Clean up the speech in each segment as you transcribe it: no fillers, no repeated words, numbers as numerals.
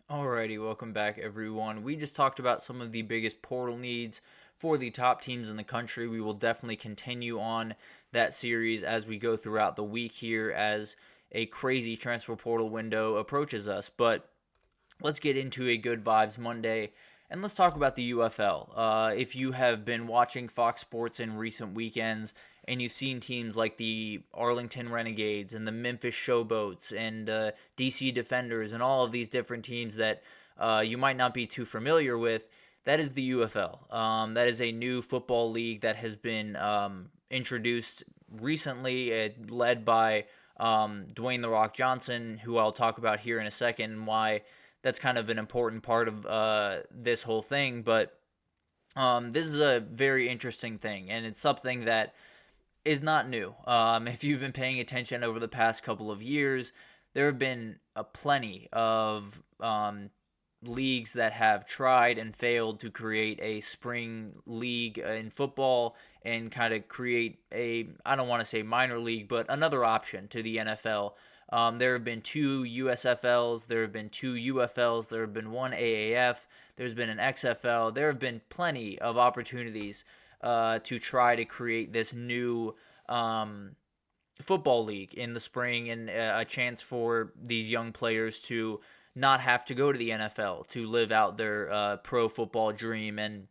Alrighty, welcome back, everyone. We just talked about some of the biggest portal needs for the top teams in the country. We will definitely continue on that series as we go throughout the week here as a crazy transfer portal window approaches us. But let's get into a good vibes Monday and let's talk about the UFL. If you have been watching Fox Sports in recent weekends and you've seen teams like the Arlington Renegades and the Memphis Showboats and DC Defenders and all of these different teams that you might not be too familiar with, that is the UFL. That is a new football league that has been introduced recently, led by Dwayne The Rock Johnson, who I'll talk about here in a second, and why that's kind of an important part of this whole thing. But this is a very interesting thing, and it's something that is not new. If you've been paying attention over the past couple of years, there have been a plenty of leagues that have tried and failed to create a spring league in football and kind of create a, I don't want to say minor league, but another option to the NFL. There have been two USFLs, there have been two UFLs, there have been one AAF, there's been an XFL. There have been plenty of opportunities to try to create this new football league in the spring and a chance for these young players to not have to go to the NFL to live out their pro football dream. And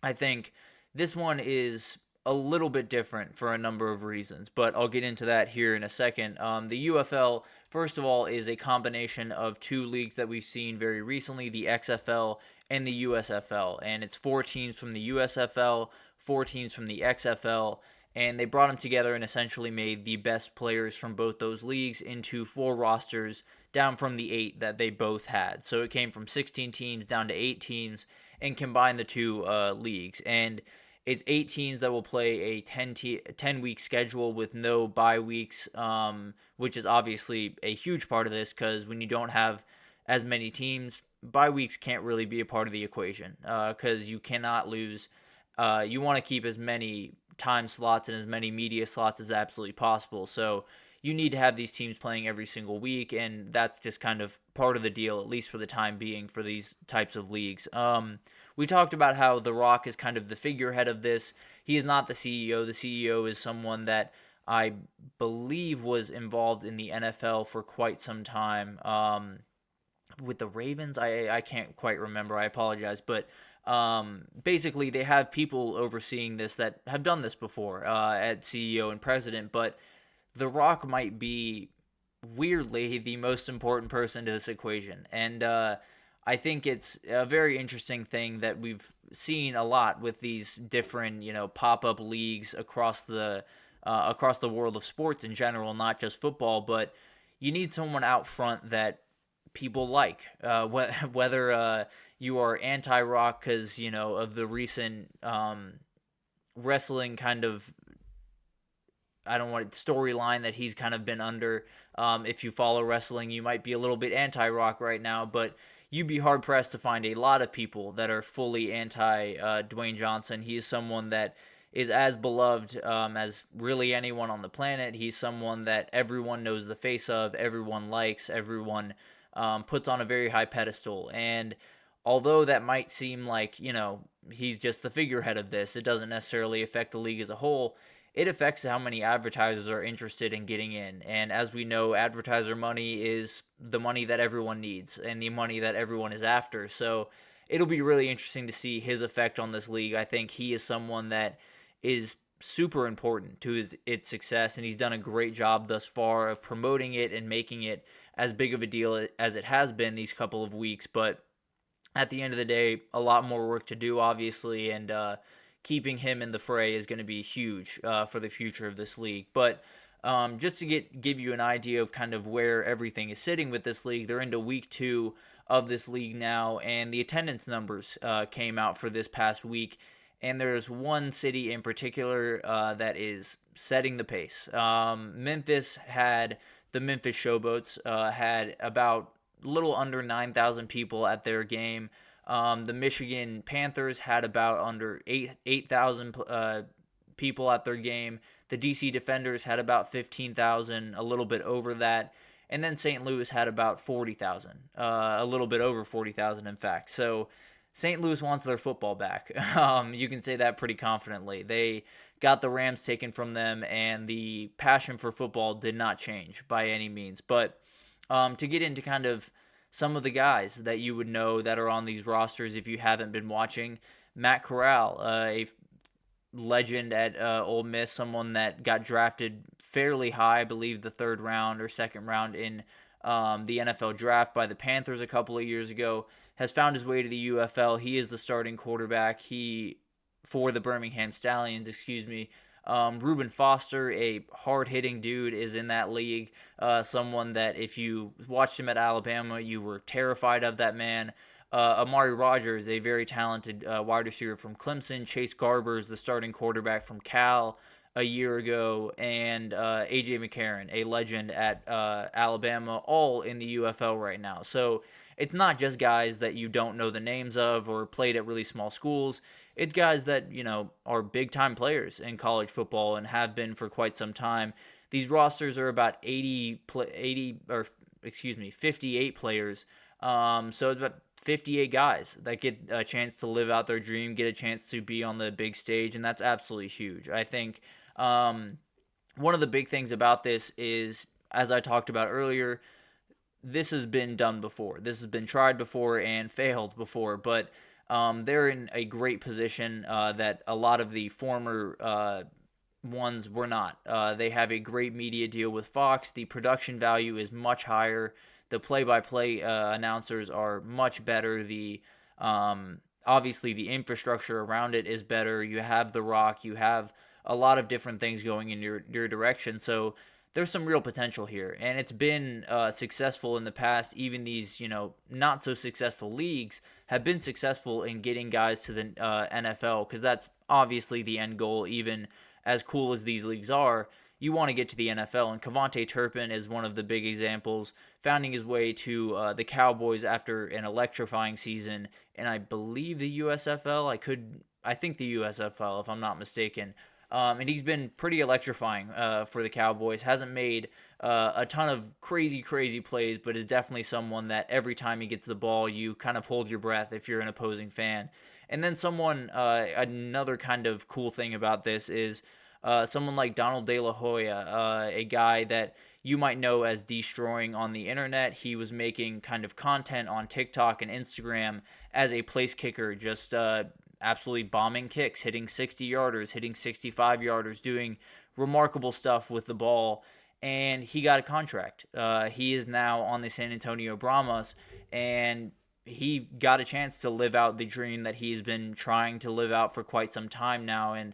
I think this one is a little bit different for a number of reasons, but I'll get into that here in a second. The UFL, first of all, is a combination of two leagues that we've seen very recently, the XFL and the USFL, and it's 4 teams from the USFL, 4 teams from the XFL, and they brought them together and essentially made the best players from both those leagues into 4 rosters down from the 8 that they both had. So it came from 16 teams down to 8 teams and combined the two leagues. And it's 8 teams that will play a 10-week schedule with no bye weeks, which is obviously a huge part of this because when you don't have as many teams, bye weeks can't really be a part of the equation because you cannot lose. You want to keep as many time slots and as many media slots as absolutely possible. So you need to have these teams playing every single week, and that's just kind of part of the deal, at least for the time being, for these types of leagues. We talked about how The Rock is kind of the figurehead of this. He is not the CEO. The CEO is someone that I believe was involved in the NFL for quite some time. With the Ravens, I can't quite remember. I apologize. But basically, they have people overseeing this that have done this before at CEO and president. But The Rock might be, weirdly, the most important person to this equation. And I think it's a very interesting thing that we've seen a lot with these different, pop-up leagues across the world of sports in general, not just football. But you need someone out front that people like, whether you are anti-Rock because of the recent wrestling kind of, I don't want storyline that he's kind of been under. If you follow wrestling, you might be a little bit anti-Rock right now, but you'd be hard pressed to find a lot of people that are fully anti Dwayne Johnson. He is someone that is as beloved as really anyone on the planet. He's someone that everyone knows the face of, everyone likes, everyone puts on a very high pedestal. And although that might seem like, he's just the figurehead of this, it doesn't necessarily affect the league as a whole. It affects how many advertisers are interested in getting in. And as we know, advertiser money is the money that everyone needs and the money that everyone is after. So it'll be really interesting to see his effect on this league. I think he is someone that is super important to its success, and he's done a great job thus far of promoting it and making it as big of a deal as it has been these couple of weeks. But at the end of the day, a lot more work to do, obviously, and keeping him in the fray is going to be huge for the future of this league. But just to give you an idea of kind of where everything is sitting with this league, they're into week 2 of this league now, and the attendance numbers came out for this past week. And there's one city in particular that is setting the pace. Memphis had the Memphis Showboats had about a little under 9,000 people at their game. The Michigan Panthers had about under 8,000 people at their game. The DC Defenders had about 15,000, a little bit over that. and then St. Louis had about 40,000, a little bit over 40,000 in fact. So St. Louis wants their football back. You can say that pretty confidently. They got the Rams taken from them, and the passion for football did not change by any means. But to get into kind of some of the guys that you would know that are on these rosters if you haven't been watching, Matt Corral, a legend at Ole Miss, someone that got drafted fairly high, I believe the third round or second round in the NFL draft by the Panthers a couple of years ago, has found his way to the UFL. He is the starting quarterback for the Birmingham Stallions, Reuben Foster, a hard-hitting dude, is in that league. Someone that if you watched him at Alabama, you were terrified of that man. Amari Rogers, a very talented wide receiver from Clemson. Chase Garbers, the starting quarterback from Cal a year ago. And A.J. McCarron, a legend at Alabama, all in the UFL right now. So it's not just guys that you don't know the names of or played at really small schools. It's guys that, are big-time players in college football and have been for quite some time. These rosters are about 58 players. So it's about 58 guys that get a chance to live out their dream, get a chance to be on the big stage, and that's absolutely huge. I think one of the big things about this is, as I talked about earlier, this has been done before. This has been tried before and failed before, but they're in a great position that a lot of the former ones were not. They have a great media deal with Fox. The production value is much higher. The play-by-play announcers are much better. Obviously the infrastructure around it is better. You have The Rock. You have a lot of different things going in your direction. So there's some real potential here, and it's been successful in the past. Even these, not so successful leagues have been successful in getting guys to the NFL, because that's obviously the end goal. Even as cool as these leagues are, you want to get to the NFL, and Kevontae Turpin is one of the big examples, finding his way to the Cowboys after an electrifying season, and I believe the USFL. I think the USFL, if I'm not mistaken. And he's been pretty electrifying for the Cowboys. Hasn't made a ton of crazy plays, but is definitely someone that every time he gets the ball, you kind of hold your breath if you're an opposing fan. And then another kind of cool thing about this is someone like Donald De La Hoya, a guy that you might know as Destroying on the internet. He was making kind of content on TikTok and Instagram as a place kicker, just absolutely bombing kicks, hitting 60-yarders, hitting 65-yarders, doing remarkable stuff with the ball, and he got a contract. He is now on the San Antonio Brahmas, and he got a chance to live out the dream that he's been trying to live out for quite some time now, and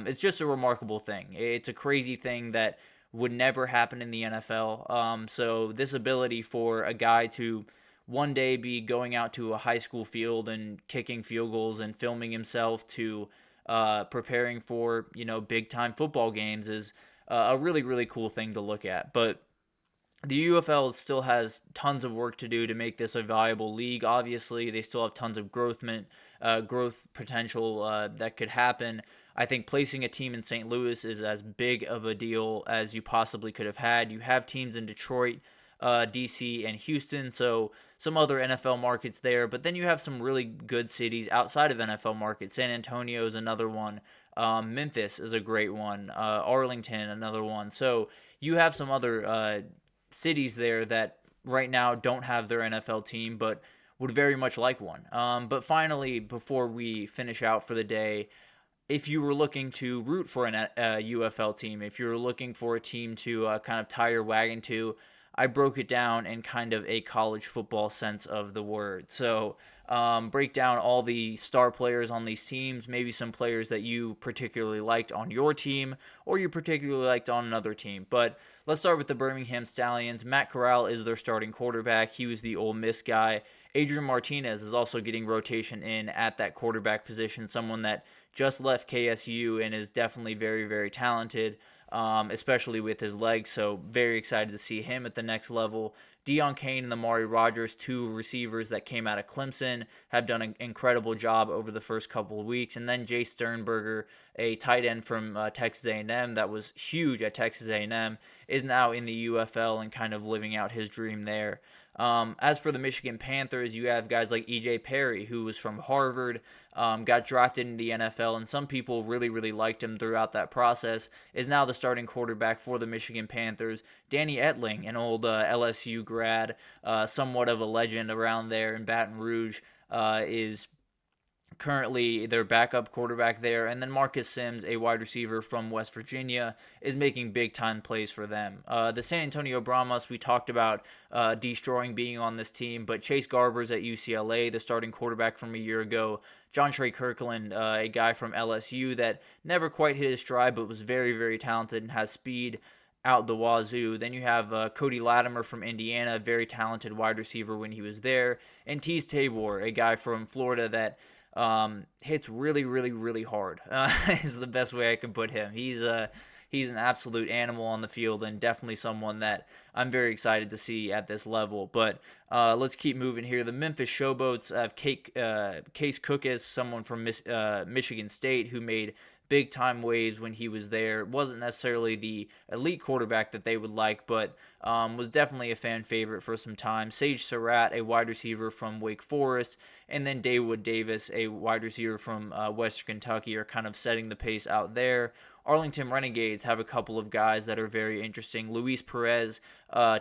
it's just a remarkable thing. It's a crazy thing that would never happen in the NFL. So this ability for a guy to one day be going out to a high school field and kicking field goals and filming himself to preparing for, big time football games is a really cool thing to look at. But the UFL still has tons of work to do to make this a viable league. Obviously, they still have tons of growth potential that could happen. I think placing a team in St. Louis is as big of a deal as you possibly could have had. You have teams in Detroit, DC, and Houston, so some other NFL markets there, but then you have some really good cities outside of NFL markets. San Antonio is another one. Memphis is a great one. Arlington, another one. So you have some other cities there that right now don't have their NFL team, but would very much like one. But finally, before we finish out for the day, if you were looking to root for a UFL team, if you were looking for a team to kind of tie your wagon to, I broke it down in kind of a college football sense of the word. So break down all the star players on these teams, maybe some players that you particularly liked on your team or you particularly liked on another team. But let's start with the Birmingham Stallions. Matt Corral is their starting quarterback. He was the Ole Miss guy. Adrian Martinez is also getting rotation in at that quarterback position, someone that just left KSU and is definitely very talented. especially with his legs. So very excited to see him at the next level. Deion Kane and Amari Rogers, two receivers that came out of Clemson, have done an incredible job over the first couple of weeks. And then Jay Sternberger, a tight end from Texas A&M that was huge at Texas A&M, is now in the UFL and kind of living out his dream there. As for the Michigan Panthers, you have guys like E.J. Perry, who was from Harvard, got drafted in the NFL, and some people really, really liked him throughout that process, is now the starting quarterback for the Michigan Panthers. Danny Etling, an old LSU grad, somewhat of a legend around there in Baton Rouge, is currently their backup quarterback there. And then Marcus Sims, a wide receiver from West Virginia, is making big-time plays for them. The San Antonio Brahmas, we talked about destroying being on this team, but Chase Garbers at UCLA, the starting quarterback from a year ago. John Trey Kirkland, a guy from LSU that never quite hit his stride, but was very, very talented and has speed out the wazoo. Then you have Cody Latimer from Indiana, very talented wide receiver when he was there. And Tease Tabor, a guy from Florida that hits really, really, really hard, is the best way I can put him. He's an absolute animal on the field and definitely someone that I'm very excited to see at this level. But let's keep moving here. The Memphis Showboats have Case Cookus, someone from Michigan State who made big-time waves when he was there. Wasn't necessarily the elite quarterback that they would like, but was definitely a fan favorite for some time. Sage Surratt, a wide receiver from Wake Forest, and then Dawood Davis, a wide receiver from Western Kentucky, are kind of setting the pace out there. Arlington Renegades have a couple of guys that are very interesting. Luis Perez,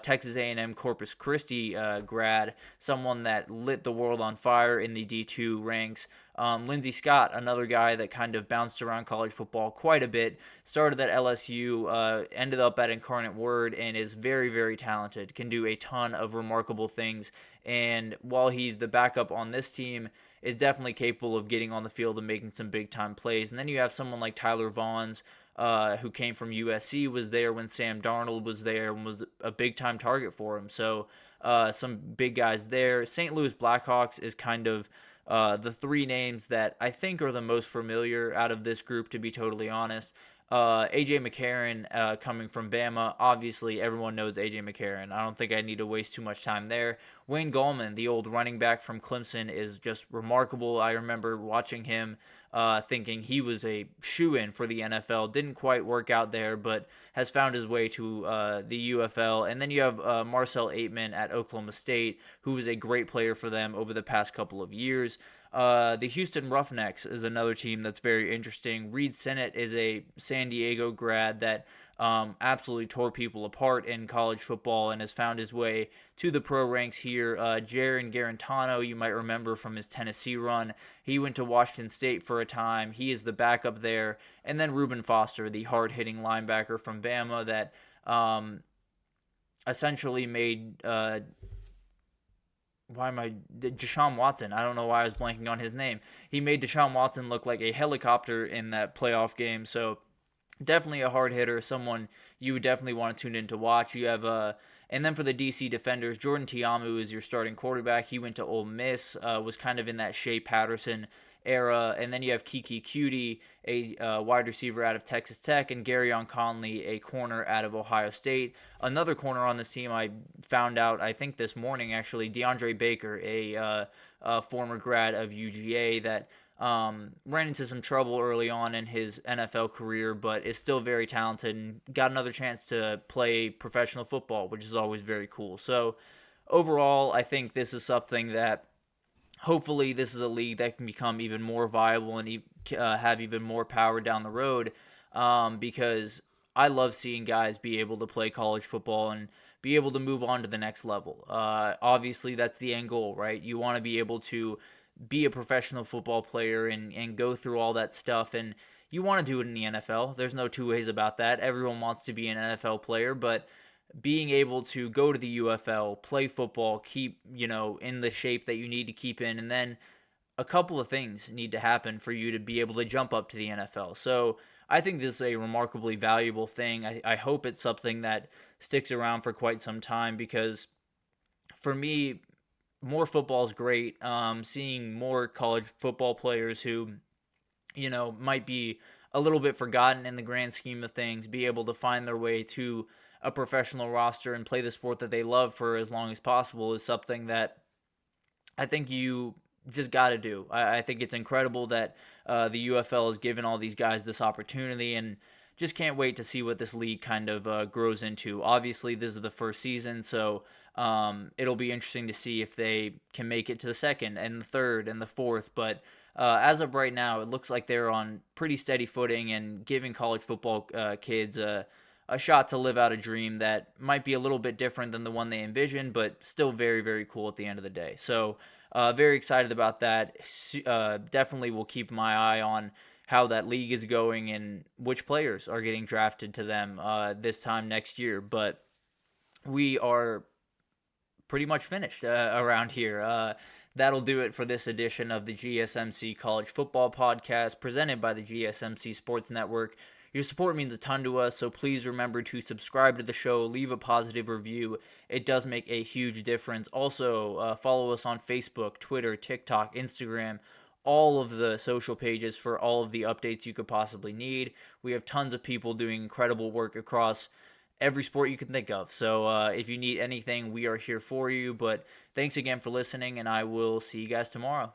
Texas A&M Corpus Christi grad, someone that lit the world on fire in the D2 ranks. Lindsey Scott, another guy that kind of bounced around college football quite a bit, started at LSU, ended up at Incarnate Word, and is very, very talented, can do a ton of remarkable things. And while he's the backup on this team, is definitely capable of getting on the field and making some big-time plays. And then you have someone like Tyler Vaughns, who came from USC, was there when Sam Darnold was there and was a big-time target for him. So some big guys there. St. Louis Blackhawks is kind of the three names that I think are the most familiar out of this group, to be totally honest. A.J. McCarron coming from Bama. Obviously, everyone knows A.J. McCarron. I don't think I need to waste too much time there. Wayne Gallman, the old running back from Clemson, is just remarkable. I remember watching him thinking he was a shoo-in for the NFL. Didn't quite work out there, but has found his way to the UFL. And then you have Marcel Aitman at Oklahoma State, who was a great player for them over the past couple of years. The Houston Roughnecks is another team that's very interesting. Reed Sinnett is a San Diego grad that absolutely tore people apart in college football and has found his way to the pro ranks here. Jaron Garantano, you might remember from his Tennessee run. He went to Washington State for a time. He is the backup there. And then Reuben Foster, the hard-hitting linebacker from Bama that essentially made Deshaun Watson. I don't know why I was blanking on his name. He made Deshaun Watson look like a helicopter in that playoff game. So definitely a hard hitter, someone you would definitely want to tune in to watch. You have and then for the DC Defenders, Jordan Tiamu is your starting quarterback. He went to Ole Miss, was kind of in that Shea Patterson era. And then you have Kiki Cutie, a wide receiver out of Texas Tech, and Garyon Conley, a corner out of Ohio State. Another corner on this team I found out, I think this morning actually, DeAndre Baker, a former grad of UGA that ran into some trouble early on in his NFL career, but is still very talented and got another chance to play professional football, which is always very cool. So overall, I think this is something that hopefully this is a league that can become even more viable and have even more power down the road, because I love seeing guys be able to play college football and be able to move on to the next level. Obviously, that's the end goal, right? You want to be able to be a professional football player and go through all that stuff, and you want to do it in the NFL. There's no two ways about that. Everyone wants to be an NFL player, but being able to go to the UFL, play football, keep, in the shape that you need to keep in, and then a couple of things need to happen for you to be able to jump up to the NFL. So I think this is a remarkably valuable thing. I hope it's something that sticks around for quite some time, because for me, more football is great. Seeing more college football players who, might be a little bit forgotten in the grand scheme of things, be able to find their way to a professional roster and play the sport that they love for as long as possible is something that I think you just got to do. I think it's incredible that the UFL has given all these guys this opportunity, and just can't wait to see what this league kind of grows into. Obviously, this is the first season, so it'll be interesting to see if they can make it to the second and the third and the fourth. But as of right now, it looks like they're on pretty steady footing and giving college football kids a shot to live out a dream that might be a little bit different than the one they envisioned, but still very, very cool at the end of the day. So very excited about that. Definitely will keep my eye on how that league is going and which players are getting drafted to them this time next year. But we are pretty much finished around here. That'll do it for this edition of the GSMC College Football Podcast presented by the GSMC Sports Network. Your support means a ton to us, so please remember to subscribe to the show, leave a positive review. It does make a huge difference. Also, follow us on Facebook, Twitter, TikTok, Instagram, all of the social pages for all of the updates you could possibly need. We have tons of people doing incredible work across every sport you can think of. So if you need anything, we are here for you. But thanks again for listening, and I will see you guys tomorrow.